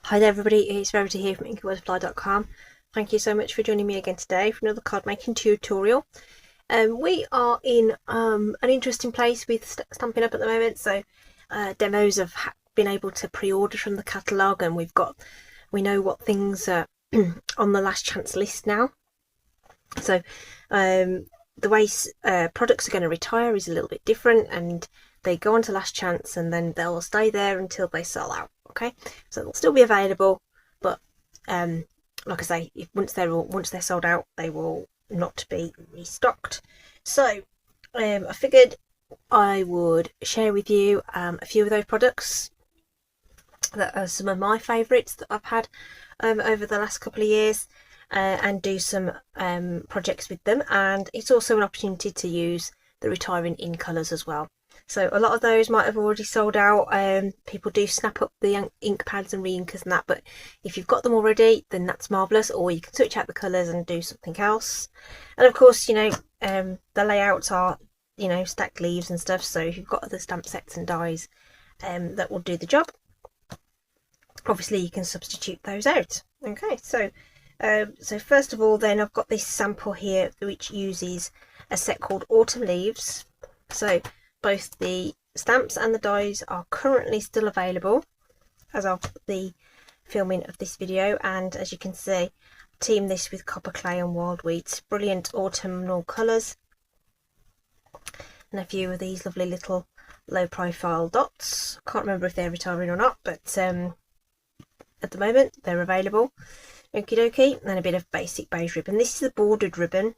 Hi there everybody, it's Verity here from inkybutterfly.com. Thank you so much for joining me again today for another card making tutorial. We are in an interesting place with Stampin' Up at the moment, so demos have been able to pre-order from the catalogue, and we know what things are on the last chance list now. So the way products are going to retire is a little bit different, and they go on to last chance and then they'll stay there until they sell out. Okay, so they'll still be available, but like I say, once they're sold out, they will not be restocked. So I figured I would share with you a few of those products that are some of my favourites that I've had over the last couple of years, and do some projects with them. And it's also an opportunity to use the retiring in colours as well. So a lot of those might have already sold out. People do snap up the ink pads and re-inkers and that, but if you've got them already, then that's marvellous, or you can switch out the colours and do something else. And of course, the layouts are, stacked leaves and stuff, so if you've got other stamp sets and dies, that will do the job. Obviously you can substitute those out. Okay, so first of all then, I've got this sample here which uses a set called Autumn Leaves. So both the stamps and the dies are currently still available as of the filming of this video, and as you can see, I teamed this with Copper Clay and Wild Wheat. Brilliant autumnal colours, and a few of these lovely little low profile dots. I can't remember if they're retiring or not, but at the moment they're available. Okie dokie. And a bit of basic beige ribbon. This is the bordered ribbon,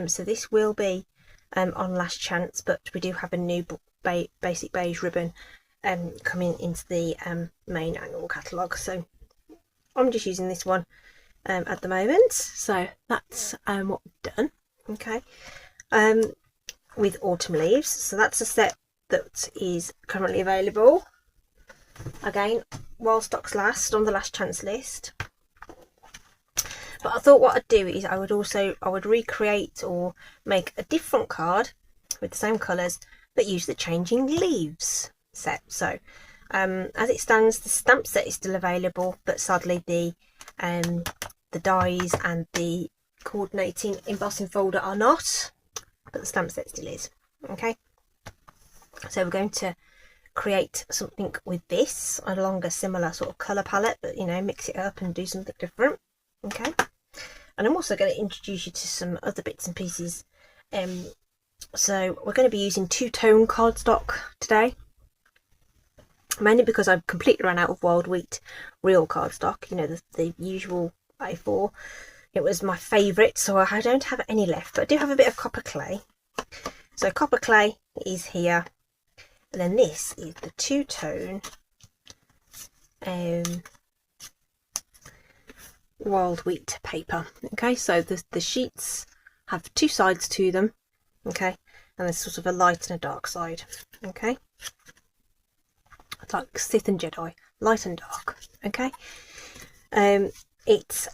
so this will be on last chance, but we do have a new basic beige ribbon coming into the main annual catalogue, so I'm just using this one at the moment. So that's what we've done. Okay, with Autumn Leaves, so that's a set that is currently available, again while stocks last, on the last chance list. But I thought what I'd do is I would recreate or make a different card with the same colours that use the Changing Leaves set. So as it stands, the stamp set is still available, but sadly the dies and the coordinating embossing folder are not, but the stamp set still is. Okay, so we're going to create something with this along a similar sort of colour palette, but mix it up and do something different. Okay, and I'm also going to introduce you to some other bits and pieces. So we're going to be using two-tone cardstock today, mainly because I've completely run out of Wild Wheat real cardstock, the usual A4. It was my favourite, so I don't have any left, but I do have a bit of Copper Clay. So Copper Clay is here, and then this is the two-tone Wild Wheat paper. Okay, so the sheets have two sides to them. Okay, and there's sort of a light and a dark side. Okay, it's like Sith and Jedi, light and dark. Okay, it's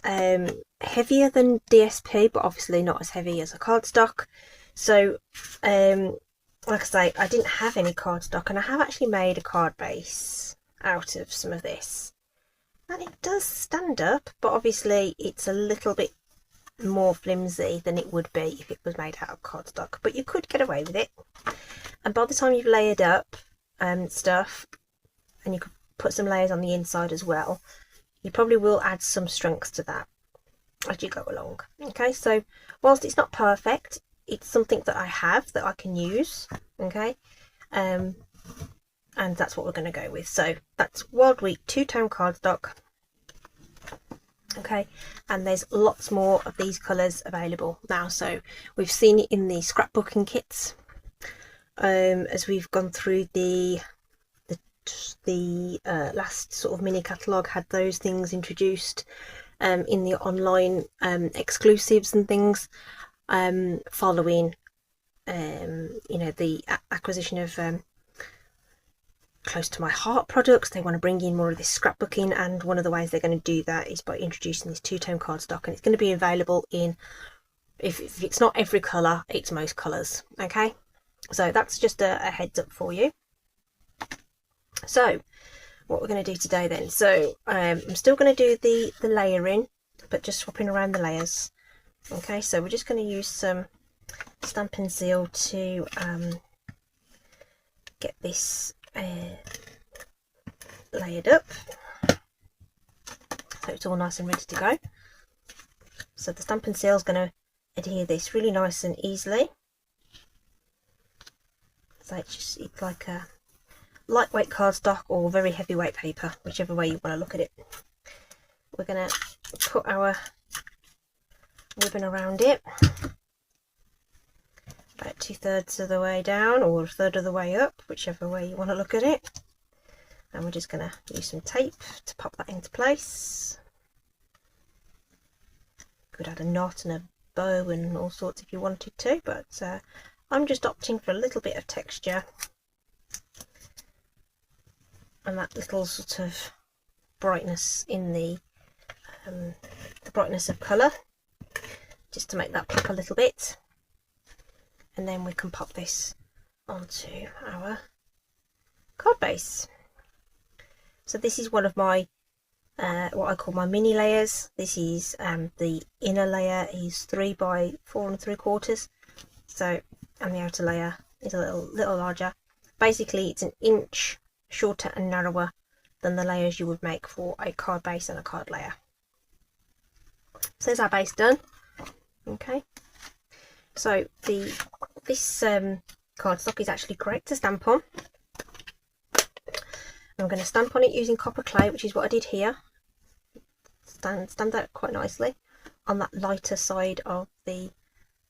heavier than DSP, but obviously not as heavy as a cardstock. So like I say, I didn't have any cardstock, and I have actually made a card base out of some of this, and it does stand up, but obviously it's a little bit more flimsy than it would be if it was made out of cardstock, but you could get away with it. And by the time you've layered up stuff, and you could put some layers on the inside as well, you probably will add some strength to that as you go along. Okay, so whilst it's not perfect, it's something that I have that I can use. Okay, and that's what we're going to go with. So that's Wild Wheat two-tone cardstock. Okay, and there's lots more of these colours available now. So we've seen it in the scrapbooking kits, as we've gone through the last sort of mini catalogue, had those things introduced in the online exclusives and things, following the acquisition of Close to My Heart products. They want to bring in more of this scrapbooking, and one of the ways they're going to do that is by introducing this two-tone cardstock, and it's going to be available in, if it's not every colour, it's most colours. Okay, so that's just a heads up for you. So what we're going to do today then. So I'm still going to do the layering, but just swapping around the layers. Okay, so we're just going to use some Stampin' Seal to get this layered up, so it's all nice and ready to go. So the Stampin' Seal is going to adhere this really nice and easily. So it's like a lightweight cardstock or very heavyweight paper, whichever way you want to look at it. We're going to put our ribbon around it, about 2/3 of the way down or 1/3 of the way up, whichever way you want to look at it. And we're just going to use some tape to pop that into place. Could add a knot and a bow and all sorts if you wanted to, but I'm just opting for a little bit of texture and that little sort of brightness in the brightness of colour, just to make that pop a little bit. And then we can pop this onto our card base. So this is one of my what I call my mini layers. This is the inner layer is 3 by 4 3/4, so, and the outer layer is a little larger. Basically it's an inch shorter and narrower than the layers you would make for a card base and a card layer. So there's our base done. Okay, so this cardstock is actually great to stamp on. I'm going to stamp on it using copper clay, which is what I did here. Stand out quite nicely on that lighter side of the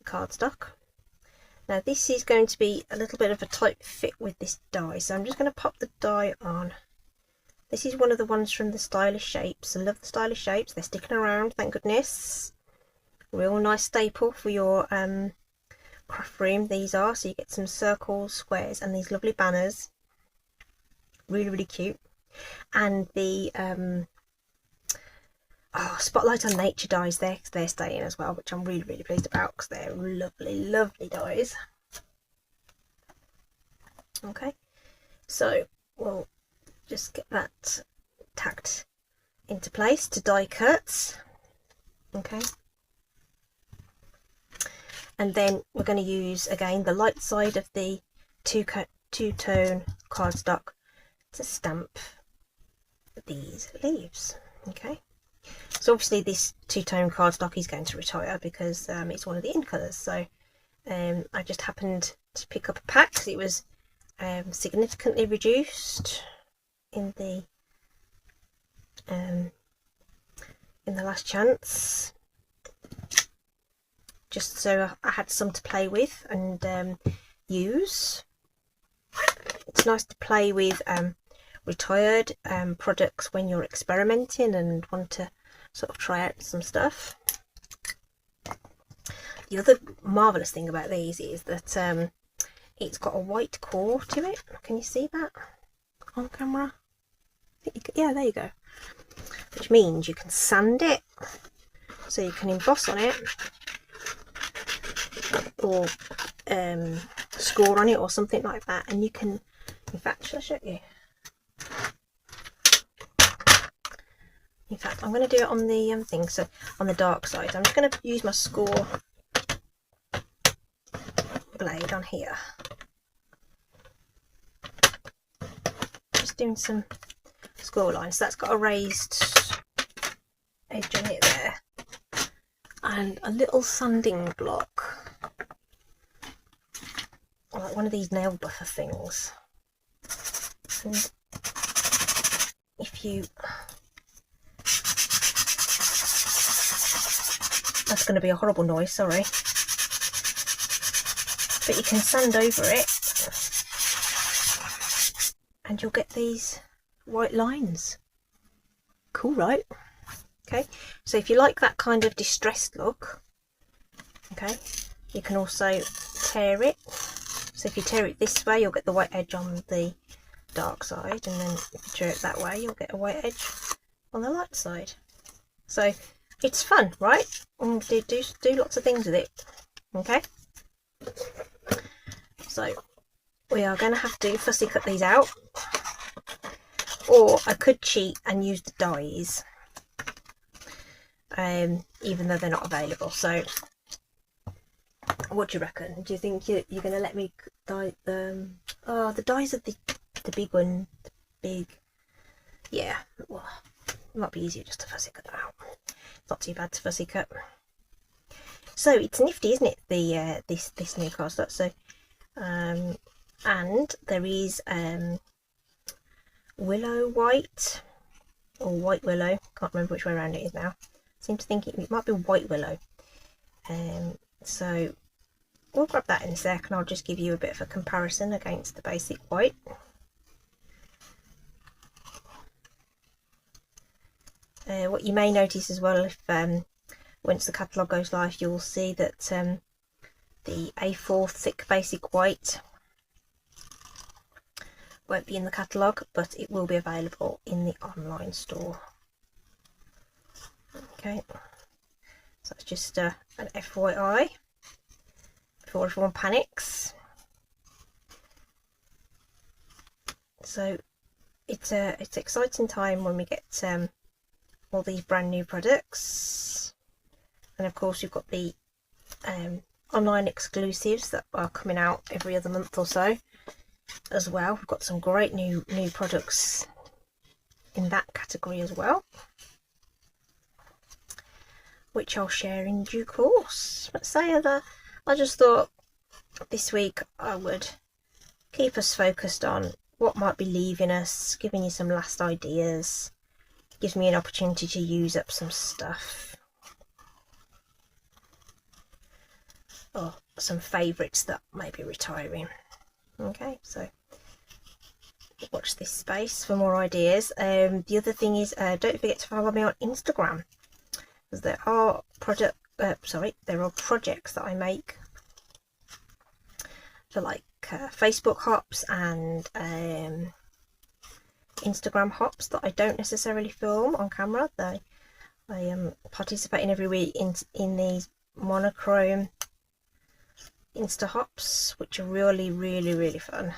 cardstock. Now this is going to be a little bit of a tight fit with this die, so I'm just going to pop the die on. This is one of the ones from the Stylish Shapes. I love the Stylish Shapes, they're sticking around, thank goodness. Real nice staple for your craft room, these are. So you get some circles, squares and these lovely banners. Really cute. And the Spotlight on Nature dies there, because they're staying as well, which I'm really pleased about, because they're lovely dies. Okay, so we'll just get that tacked into place to die cut. Okay, and then we're going to use again the light side of the two-tone cardstock to stamp these leaves. Okay, so obviously this two-tone cardstock is going to retire because it's one of the in colours. So I just happened to pick up a pack because it was significantly reduced in the last chance, just so I had some to play with and use. It's nice to play with retired products when you're experimenting and want to sort of try out some stuff. The other marvellous thing about these is that it's got a white core to it. Can you see that on camera? Yeah, there you go. Which means you can sand it, so you can emboss on it or score on it or something like that, and you can, in fact, shall I show you? In fact, I'm going to do it on the thing, so on the dark side. I'm just going to use my score blade on here. Just doing some score lines. So that's got a raised edge on it there, and a little sanding block, like one of these nail buffer things. And if you, that's going to be a horrible noise, sorry, but you can sand over it and you'll get these white lines. Cool, right? Okay, so if you like that kind of distressed look, okay, you can also tear it. So if you tear it this way, you'll get the white edge on the dark side, and then if you tear it that way, you'll get a white edge on the light side. So it's fun, right? And do lots of things with it. Okay, so we are going to have to fussy cut these out, or I could cheat and use the dies, even though they're not available. So what do you reckon? Do you think you're going to let me dye them? Oh, the dies are the big one. The big, yeah. Well, it might be easier just to fussy cut them out. It's not too bad to fussy cut. So it's nifty, isn't it? The this new cardstock. So and there is willow white or white willow. Can't remember which way around it is now. I seem to think it might be white willow. So we'll grab that in a sec, and I'll just give you a bit of a comparison against the basic white. What you may notice as well, if once the catalogue goes live, you'll see that the A4 thick basic white won't be in the catalogue, but it will be available in the online store. Okay, so that's just an FYI before everyone panics. So it's an exciting time when we get all these brand new products, and of course you've got the online exclusives that are coming out every other month or so as well. We've got some great new products in that category as well, which I'll share in due course. But I just thought this week I would keep us focused on what might be leaving us, giving you some last ideas. Gives me an opportunity to use up some stuff, or some favourites that may be retiring. Okay, so watch this space for more ideas. The other thing is, don't forget to follow me on Instagram, because there are projects that I make for like Facebook hops and Instagram hops that I don't necessarily film on camera. I am participating every week in these monochrome Insta hops, which are really fun.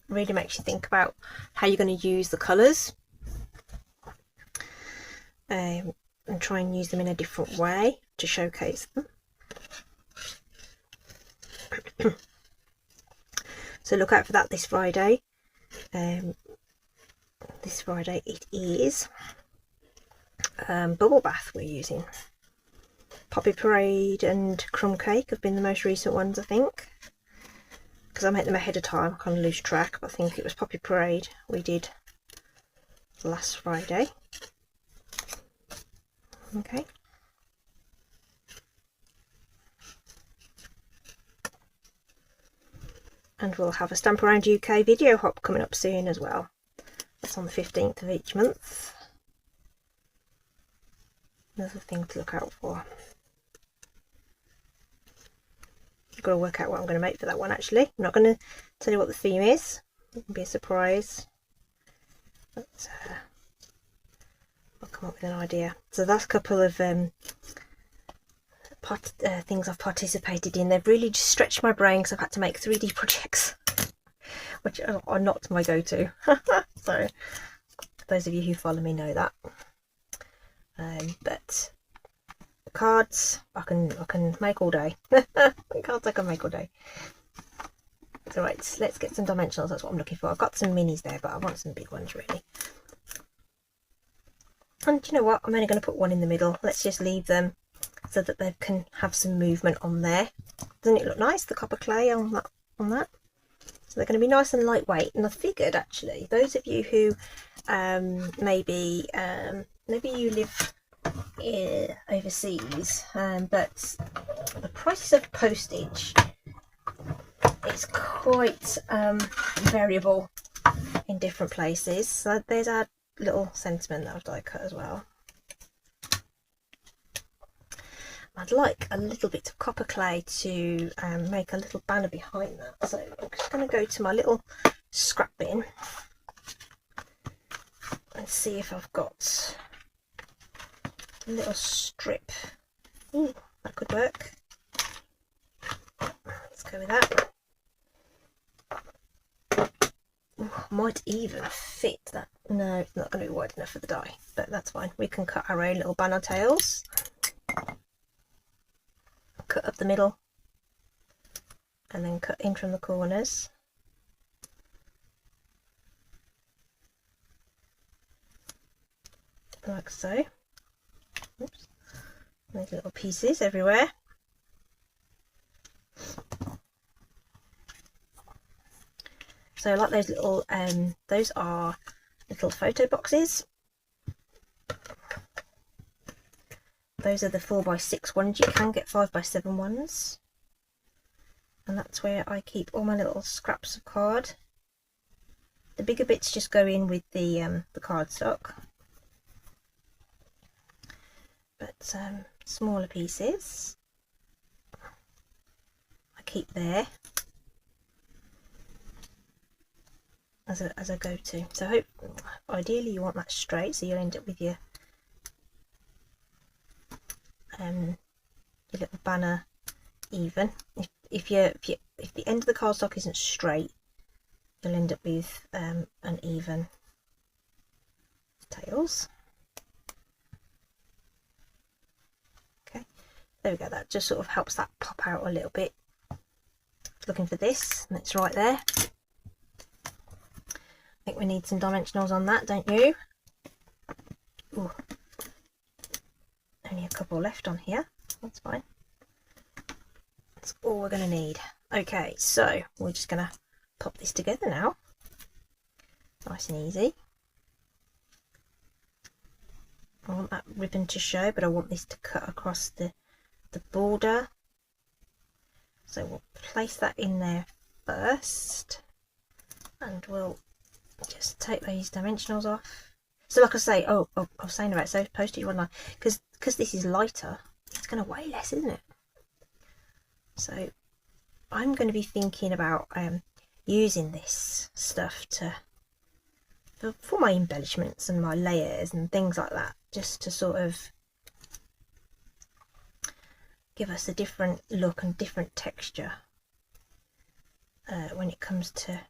Really makes you think about how you're going to use the colours, and try and use them in a different way to showcase them. So look out for that this Friday. This Friday it is Bubble Bath we're using. Poppy Parade and Crumb Cake have been the most recent ones, I think, because I make them ahead of time. I kind of lose track, but I think it was Poppy Parade we did last Friday. Okay. And we'll have a Stamp Around UK video hop coming up soon as well. That's on the 15th of each month. Another thing to look out for. I've got to work out what I'm going to make for that one actually. I'm not going to tell you what the theme is. It'll be a surprise. But I'll come up with an idea. So that's a couple of things I've participated in. They've really just stretched my brain because I've had to make 3D projects, which are not my go-to. So those of you who follow me know that. But cards I can make all day. Cards I can make all day. So right, let's get some dimensionals. That's what I'm looking for. I've got some minis there, but I want some big ones really. And you know what, I'm only going to put one in the middle. Let's just leave them so that they can have some movement on there. Doesn't it look nice, the copper clay on that? So they're going to be nice and lightweight. And I figured actually, those of you who maybe you live overseas, but the price of postage is quite variable in different places. So there's our little sentiment that I've die cut as well. I'd like a little bit of copper clay to make a little banner behind that. So I'm just going to go to my little scrap bin and see if I've got a little strip. Ooh, that could work. Let's go with that. Ooh, might even fit that. No, it's not going to be wide enough for the die, but that's fine. We can cut our own little banner tails. Cut up the middle and then cut in from the corners. Like so. Oops. There's little pieces everywhere. So like those little, those are little photo boxes. Those are the 4x6 ones. You can get 5x7 ones. And that's where I keep all my little scraps of card. The bigger bits just go in with the cardstock. But smaller pieces I keep there as a go-to. So ideally you want that straight, so you'll end up with your little banner even. If the end of the cardstock isn't straight, you'll end up with uneven tails. Okay, there we go. That just sort of helps that pop out a little bit. Looking for this, and it's right there. I think we need some dimensionals on that, don't you? Ooh. Only a couple left on here. That's fine. That's all we're going to need. Okay, so we're just going to pop this together now. Nice and easy. I want that ribbon to show, but I want this to cut across the border. So we'll place that in there first, and we'll just take these dimensionals off. So like I say, I was saying about so postage, wasn't I? Because this is lighter, it's going to weigh less, isn't it? So I'm going to be thinking about using this stuff for my embellishments and my layers and things like that, just to sort of give us a different look and different texture when it comes to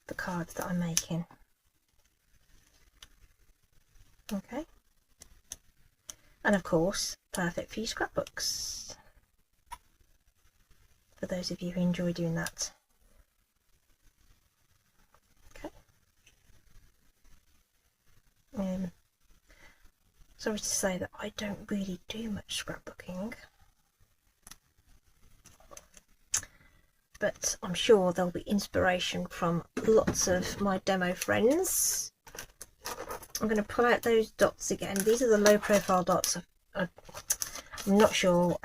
the cards that I'm making. Okay, and of course perfect for your scrapbooks, for those of you who enjoy doing that. Okay, sorry to say that I don't really do much scrapbooking, but I'm sure there'll be inspiration from lots of my demo friends. I'm going to pull out those dots again. These are the low profile dots. I'm not sure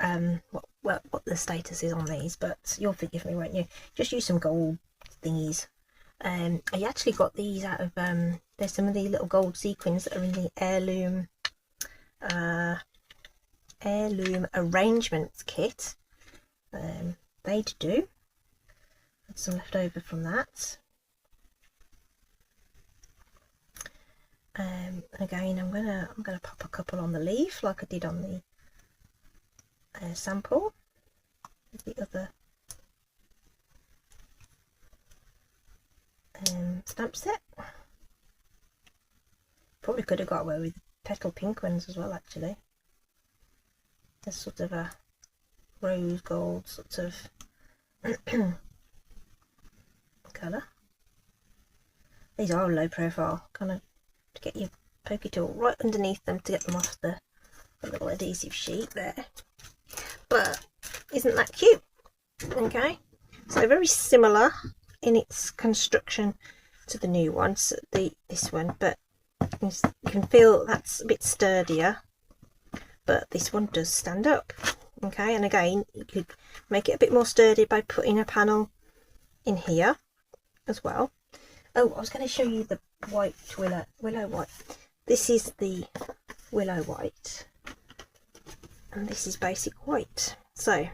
what the status is on these, but you'll forgive me, won't you? Just use some gold thingies. I actually got these out of there's some of the little gold sequins that are in the heirloom arrangements kit. They'd do. Had some left over from that. Again, I'm gonna pop a couple on the leaf like I did on the sample with the other stamp set. Probably could have got away with petal pink ones as well, actually. There's sort of a rose gold sort of colour. These are low profile, kind of to get your pokey tool right underneath them to get them off the little adhesive sheet there. But isn't that cute? Okay, so very similar in its construction to the new ones, this one, but you can feel that's a bit sturdier, but this one does stand up. Okay, and again you could make it a bit more sturdy by putting a panel in here as well. Oh, I was going to show you the white willow white. This is the willow white, and this is basic white. So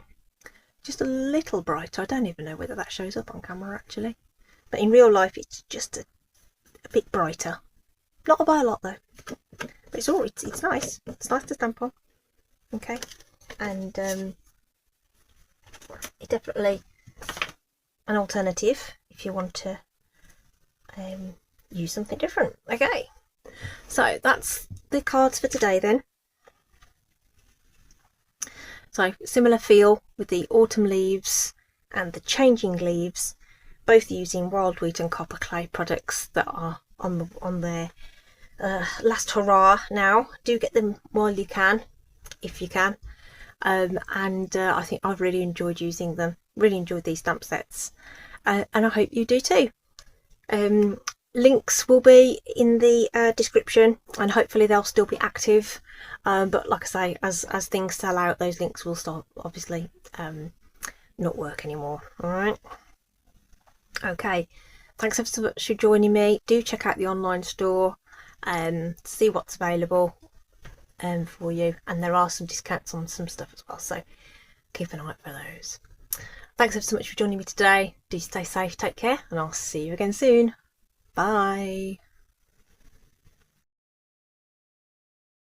just a little brighter. I don't even know whether that shows up on camera actually, but in real life it's just a bit brighter. Not by a lot though, but it's all right. It's nice. It's nice to stamp on. Okay, and it's definitely an alternative if you want to use something different. Okay, so that's the cards for today then. So similar feel with the autumn leaves and the changing leaves, both using wild wheat and copper clay products that are on their last hurrah now. Do get them while you can, if you can. I think I've really enjoyed using them, really enjoyed these stamp sets, and I hope you do too. Links will be in the description, and hopefully they'll still be active, but like I say, as things sell out, those links will start obviously not work anymore. All right, okay, thanks ever so much for joining me. Do check out the online store and see what's available for you, and there are some discounts on some stuff as well, so keep an eye out for those. Thanks ever so much for joining me today. Do stay safe, take care, and I'll see you again soon. Bye.